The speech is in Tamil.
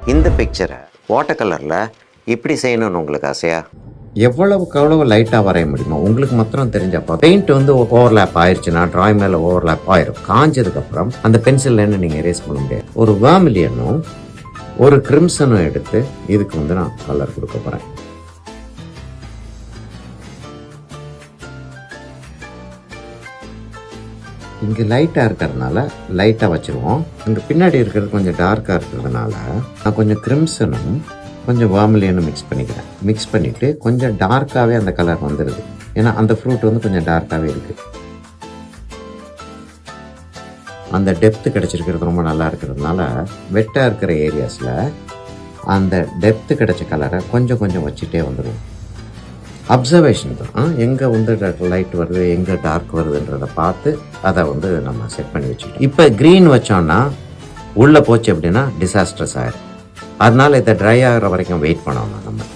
இந்த பிக்சரை வாட்டர் கலரில் இப்படி செய்யணும்னு உங்களுக்கு ஆசையா? எவ்வளவு லைட்டாக வரைய முடியுமோ உங்களுக்கு மாத்திரம் தெரிஞ்சப்போ பெயிண்ட் வந்து ஓவர்லேப் ஆயிடுச்சுன்னா டிராயிங் மேலே ஓவர்லேப் ஆயிரும். காஞ்சதுக்கப்புறம் அந்த பென்சில்லேருந்து நீங்கள் எரேஸ் பண்ண முடியாது. ஒரு வேர்மிலியனும் ஒரு கிரிம்சனும் எடுத்து இதுக்கு வந்து நான் கலர் கொடுக்க போகிறேன். இங்கே லைட்டாக இருக்கிறதுனால லைட்டாக வச்சுருவோம். இங்கே பின்னாடி இருக்கிறது கொஞ்சம் டார்க்காக இருக்கிறதுனால நான் கொஞ்சம் கிரிம்சனும் கொஞ்சம் வார்மிலியனும் மிக்ஸ் பண்ணிவிட்டு கொஞ்சம் டார்க்காகவே அந்த கலர் வந்துடுது. ஏன்னா அந்த ஃப்ரூட் வந்து கொஞ்சம் டார்க்காகவே இருக்குது. அந்த டெப்த்து கிடச்சிருக்கிறது ரொம்ப நல்லா இருக்கிறதுனால வெட்டாக இருக்கிற ஏரியாஸில் அந்த டெப்த்து கிடச்ச கலரை கொஞ்சம் கொஞ்சம் வச்சுட்டே வந்துடுவோம். அப்சர்வேஷன் தான், எங்கே வந்து லைட் வருது எங்கே டார்க் வருதுன்றதை பார்த்து அதை வந்து நம்ம செட் பண்ணி வச்சுக்கிட்டோம். இப்போ க்ரீன் வச்சோன்னா உள்ளே போச்சு அப்படின்னா டிசாஸ்ட்ரஸ் ஆகிடும். அதனால் இதை ட்ரை ஆகிற வரைக்கும் வெயிட் பண்ணணும் நம்ம.